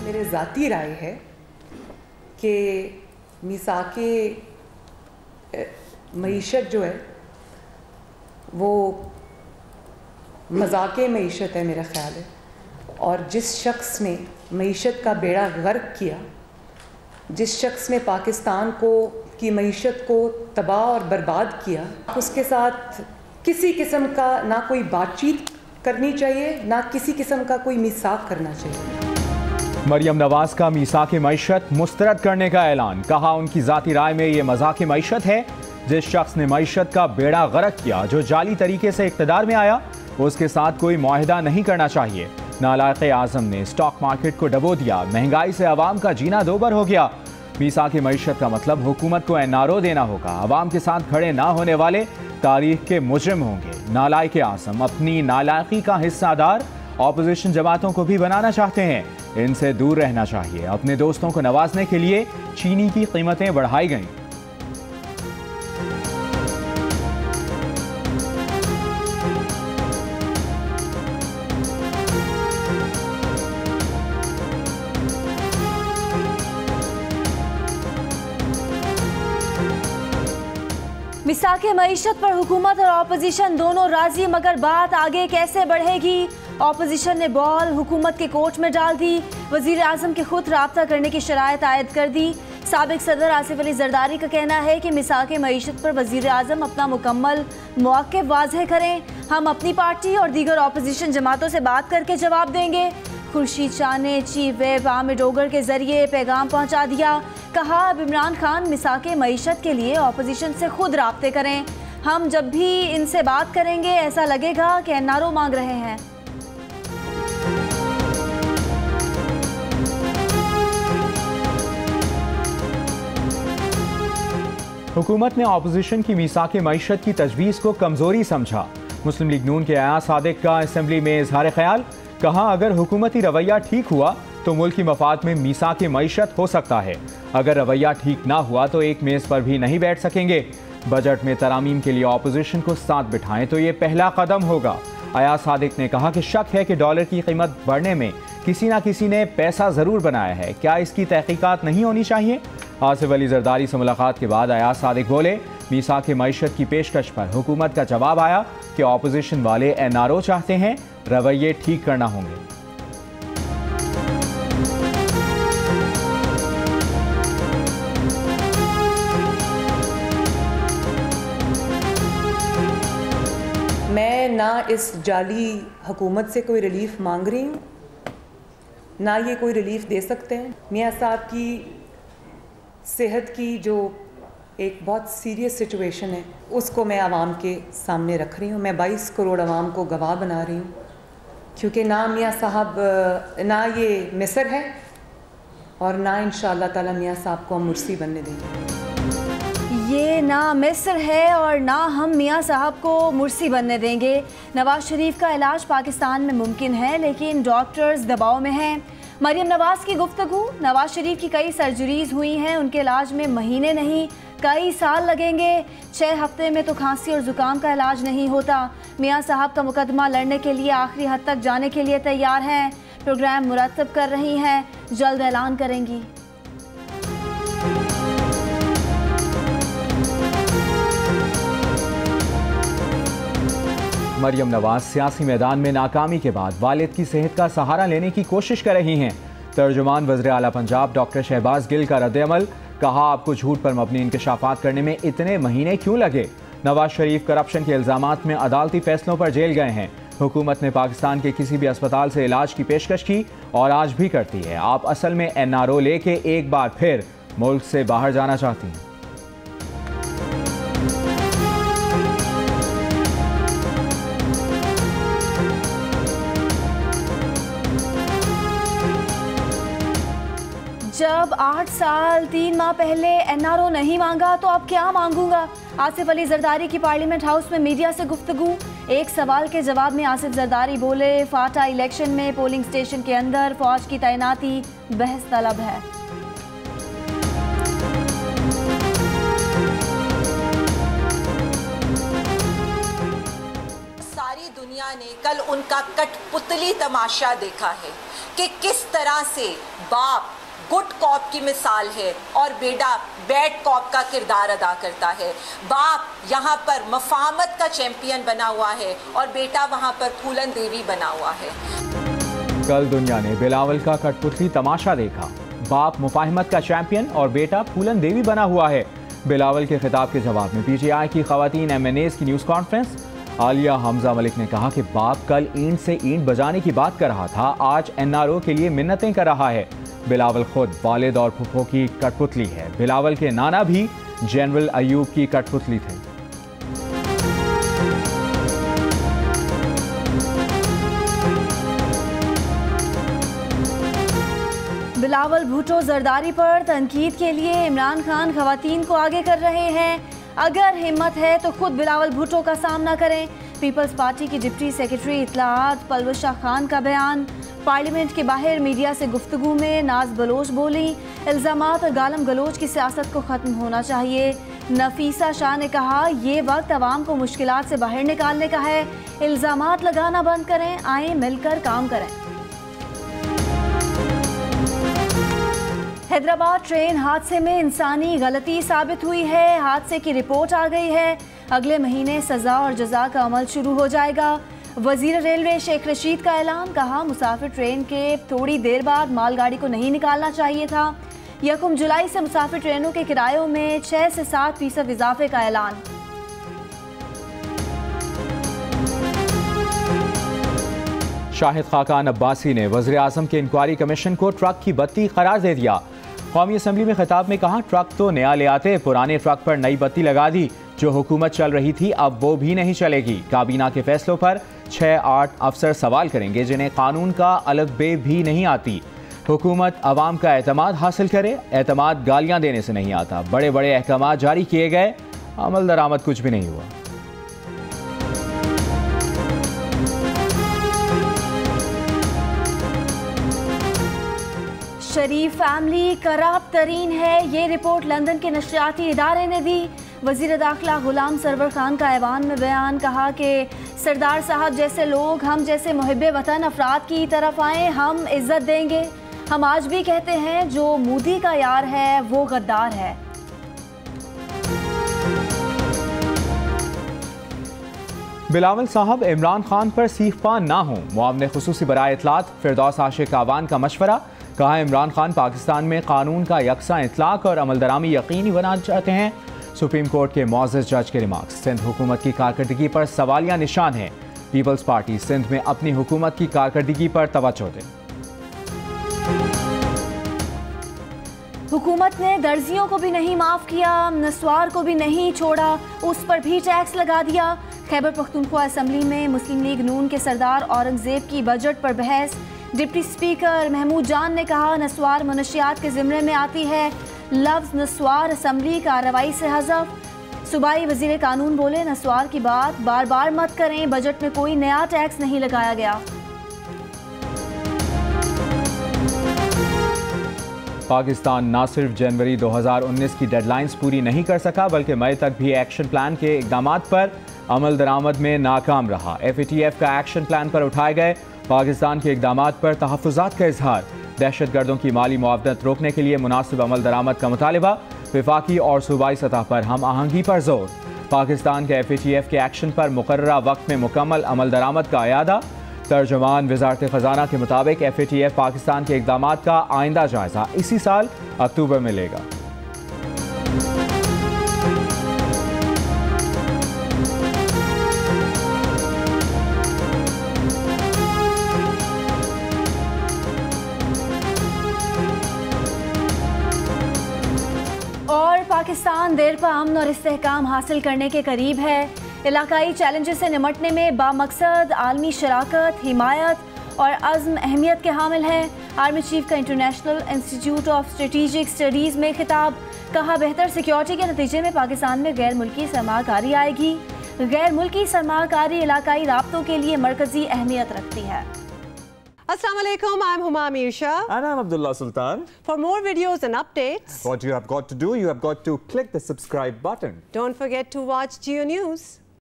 मेरे ज़ाती राय है कि मिसाके मईशत जो है वो मजाक मईशत है मेरा ख़्याल है, और जिस शख्स ने मईशत का बेड़ा गर्क किया, जिस शख्स ने पाकिस्तान की मईशत को तबाह और बर्बाद किया, उसके साथ किसी किस्म का ना कोई बातचीत करनी चाहिए, ना किसी किस्म का कोई मिसाक करना चाहिए। मरियम नवाज का मीसाके मईशत मुस्तरद करने का ऐलान। कहा उनकी ज़ाती राय में ये मजाक मईशत है। जिस शख्स ने मईशत का बेड़ा गर्क किया, जो जाली तरीके से इक़्तिदार में आया, उसके साथ कोई मुआहिदा नहीं करना चाहिए। नालायक़ आज़म ने स्टॉक मार्केट को डबो दिया, महंगाई से आवाम का जीना दोबर हो गया। मीसाके मईशत का मतलब हुकूमत को एनआरओ देना होगा। आवाम के साथ खड़े ना होने वाले तारीख के मुजरिम होंगे। नालायक़ आज़म अपनी नालायकी का हिस्सादार ऑपोजिशन जमातों को भी बनाना चाहते हैं। इनसे दूर रहना चाहिए। अपने दोस्तों को नवाजने के लिए चीनी की कीमतें बढ़ाई गईं। मिसाके मईशत पर हुकूमत और अपोजिशन दोनों राजी, मगर बात आगे कैसे बढ़ेगी? अपोजिशन ने बॉल हुकूमत के कोर्ट में डाल दी। वजीर आज़म के खुद राब्ता करने की शराइत आयद कर दी। साबिक सदर आसिफ अली जरदारी का कहना है कि मिसाके मईशत पर वजीर आज़म अपना मुकम्मल मौक़िफ़ वाज़ेह करें। हम अपनी पार्टी और दीगर अपोजिशन जमातों से बात करके जवाब देंगे। खुर्शीद शाह ने चीफ व्हिप आमिर डोगर के जरिए पैगाम पहुंचा दिया। कहा अब इमरान खान मिसाके मईशत के लिए अपोजिशन से खुद राब्ते करें। हम जब भी इनसे बात करेंगे ऐसा लगेगा कि एनआरओ मांग रहे हैं। हुकूमत ने अपोजिशन की मीसाके मईशत की तजवीज़ को कमज़ोरी समझा। मुस्लिम लीग नून के अयाज सादिक का असम्बली में इजहार ख्याल। कहा अगर हुकूमती रवैया ठीक हुआ तो मुल्क की मफाद में मीसाके मईशत हो सकता है। अगर रवैया ठीक ना हुआ तो एक मेज़ पर भी नहीं बैठ सकेंगे। बजट में तरामीम के लिए अपोजिशन को साथ बिठाएं तो ये पहला कदम होगा। अयाज सादिक ने कहा कि शक है कि डॉलर की कीमत बढ़ने में किसी ना किसी ने पैसा ज़रूर बनाया है। क्या इसकी तहकीकात नहीं होनी चाहिए? आसिफ अली जरदारी से मुलाकात के बाद अयाज सादिक बोले, मीसाके मईशत की पेशकश पर हुकूमत का जवाब आया कि अपोजिशन वाले एनआरओ चाहते हैं, रवैये ठीक करना होंगे। मैं ना इस जाली हुकूमत से कोई रिलीफ मांग रही हूँ, ना ये कोई रिलीफ दे सकते हैं। मियाँ साहब की सेहत की जो एक बहुत सीरियस सिचुएशन है, उसको मैं आवाम के सामने रख रही हूँ। मैं 22 करोड़ आवाम को गवाह बना रही हूँ, क्योंकि ना मियाँ साहब, ना ये मिस्र है और ना इंशाअल्लाह ताला मियाँ साहब को हम मुर्सी बनने देंगे। ये ना मिस्र है और ना हम मियाँ साहब को मुर्सी बनने देंगे। नवाज शरीफ का इलाज पाकिस्तान में मुमकिन है, लेकिन डॉक्टर्स दबाव में हैं। मरियम नवाज की गुफ्तगू। नवाज शरीफ की कई सर्जरीज हुई हैं, उनके इलाज में महीने नहीं कई साल लगेंगे। 6 हफ्ते में तो खांसी और ज़ुकाम का इलाज नहीं होता। मियाँ साहब का मुकदमा लड़ने के लिए आखिरी हद तक जाने के लिए तैयार हैं। प्रोग्राम मुरतब कर रही हैं, जल्द ऐलान करेंगी। मरियम नवाज सियासी मैदान में नाकामी के बाद वालिद की सेहत का सहारा लेने की कोशिश कर रही हैं। तर्जुमान वज़ीर आला पंजाब डॉक्टर शहबाज गिल का रद्द-ए-अमल। कहा आपको झूठ पर मबनी इंकशाफात करने में इतने महीने क्यों लगे? नवाज शरीफ करप्शन के इल्ज़ामात में अदालती फैसलों पर जेल गए हैं। हुकूमत ने पाकिस्तान के किसी भी अस्पताल से इलाज की पेशकश की और आज भी करती है। आप असल में एनआरओ लेके एक बार फिर मुल्क से बाहर जाना चाहती हैं। जब 8 साल 3 माह पहले एनआरओ नहीं मांगा तो अब क्या मांगूंगा? आसिफ अली जरदारी की पार्लियामेंट हाउस में मीडिया से गुफ्तगू। एक सवाल के जवाब में आसिफ जरदारी बोले, फाटा इलेक्शन में पोलिंग स्टेशन के अंदर फौज की तैनाती बहस तलब है। सारी दुनिया ने कल उनका कठपुतली तमाशा देखा है कि किस तरह से बाप गुड कॉप की मिसाल है और बेटा बैड कॉप का किरदार अदा करता है। बाप यहाँ पर मफाहमत का चैंपियन बना हुआ है और बेटा वहाँ पर फूलन देवी बना हुआ है। कल दुनिया ने बिलावल का कठपुतली तमाशा देखा। बाप मुफाहिमत का चैंपियन और बेटा फूलन देवी बना हुआ है। बिलावल के खिताब के जवाब में पीटीआई की खवातीन MNAs की न्यूज़ कॉन्फ्रेंस। आलिया हमजा मलिक ने कहा कि बाप कल ईंट से ईंट बजाने की बात कर रहा था, आज NRO के लिए मिन्नतें कर रहा है। बिलावल खुद वालिद और फुफो की कठपुतली है। बिलावल के नाना भी जनरल अयूब की कठपुतली थे। बिलावल भुट्टो जरदारी पर तनकीद के लिए इमरान खान खवातीन को आगे कर रहे हैं। अगर हिम्मत है तो खुद बिलावल भुट्टो का सामना करें। पीपल्स पार्टी की डिप्टी सेक्रेटरी इत्तलाआत परवेज शाह खान का बयान। पार्लियामेंट के बाहर मीडिया से गुफ्तगू में नाज बलोच बोली, इल्ज़ामात और गालम गलोच की सियासत को ख़त्म होना चाहिए। नफीसा शाह ने कहा ये वक्त अवाम को मुश्किलात से बाहर निकालने का है, इल्ज़ामात लगाना बंद करें, आए मिलकर काम करें। हैदराबाद ट्रेन हादसे में इंसानी गलती साबित हुई है। हादसे की रिपोर्ट आ गई है। अगले महीने सज़ा और जज़ा का अमल शुरू हो जाएगा। वज़ीर रेलवे शेख रशीद का ऐलान। कहा मुसाफिर ट्रेन के थोड़ी देर बाद मालगाड़ी को नहीं निकालना चाहिए था। 1 जुलाई से मुसाफिर ट्रेनों के किरायों में 6 से 7% इजाफे का ऐलान। शाहिद खाकान अब्बासी ने वज़ीर आज़म के इंक्वायरी कमीशन को ट्रक की बत्ती करार दे दिया। कौमी असम्बली में खिताब में कहा ट्रक तो नया ले आते, पुराने ट्रक पर नई बत्ती लगा दी। जो हुकूमत चल रही थी अब वो भी नहीं चलेगी। काबीना के फैसलों पर 6-8 अफसर सवाल करेंगे जिन्हें कानून का अलग बे भी नहीं आती। हुकूमत अवाम का एतमाद हासिल करे, एतमाद गालियां देने से नहीं आता। बड़े बड़े अहकाम जारी किए गए, अमल दरामद कुछ भी नहीं हुआ। शरीफ फैमिली करप्ट तरीन है, ये रिपोर्ट लंदन के नशरियाती इदारे ने दी। वज़ीर दाखिला गुलाम सरवर खान का ऐवान में बयान। कहा कि सरदार साहब जैसे लोग हम जैसे मुहिब्बे वतन अफराद की तरफ आए, हम इज्जत देंगे। हम आज भी कहते हैं जो मोदी का यार है वो गद्दार है। बिलावल साहब इमरान खान पर सीखपा ना हो। मुआवने खुसूसी बराए इतलात फिरदौस आशिक आवान का मशवरा। कहा इमरान खान पाकिस्तान में कानून का यकसा इतलाक और अमलदरामी यकीनी बनाना चाहते हैं। सुप्रीम कोर्ट के मौजूद जज के रिमार्क्स। सिंध हुकूमत की कारकर्दगी पर सवालिया निशान है। पीपल्स पार्टी सिंध में अपनी हुकूमत की कारकर्दगी पर तवज्जो दे। हुकूमत ने दर्जियों को भी नहीं माफ़ किया, नस्वार को भी नहीं छोड़ा, उस पर भी टैक्स लगा दिया। खैबर पख्तूनख्वा असम्बली में मुस्लिम लीग नून के सरदार औरंगजेब की बजट पर बहस। डिप्टी स्पीकर महमूद जान ने कहा नस्वार मनशियात के ज़िम्मे में आती है। लफ्ज़ नस्वार असम्बली कार्रवाई से हज़फ। सूबाई वज़ीर कानून बोले नस्वार की बात बार बार मत करें, बजट में कोई नया टैक्स नहीं लगाया गया। पाकिस्तान न सिर्फ जनवरी 2019 की डेडलाइंस पूरी नहीं कर सका बल्कि मई तक भी एक्शन प्लान के इक़दामात पर अमल दरामद में नाकाम रहा। FATF का एक्शन प्लान पर उठाए गए पाकिस्तान के इक़दामात पर तहफ़्फ़ुज़ात का इजहार। दहशत गर्दों की माली मुआवनत रोकने के लिए मुनासिब अमल दरामद का मुतालिबा। वफाकी और सूबाई सतह पर हम आहंगी पर जोर। पाकिस्तान के FATF के एक्शन पर मुकर्ररा वक्त में मुकम्मल अमल दरामद का अयादा। तर्जुमान वज़ारत ख़ज़ाना के मुताबिक FATF पाकिस्तान के इक़दामात का आइंदा जायज़ा इसी साल अक्टूबर में लेगा। और पाकिस्तान देर पर अमन और इस्तेहकाम हासिल करने के करीब है। इलाकाई चैलेंजेस से निमटने में बामकसद आलमी शराकत, हिमायत और अज़्म अहमियत के हामिल हैं। आर्मी चीफ का international institute of strategic studies में खिताब। कहा बेहतर सिक्योरिटी के नतीजे में पाकिस्तान में गैर मुल्की सरमाकारी आएगी। गैर मुल्की सरमाकारी इलाकाई राब्तों के लिए मरकज़ी अहमियत रखती है। Assalamualaikum, I'm Huma Amir Shah. And I'm Abdullah Sultan. For more videos and updates, What you have got to do, you have got to click the subscribe button. don't forget to watch Geo News.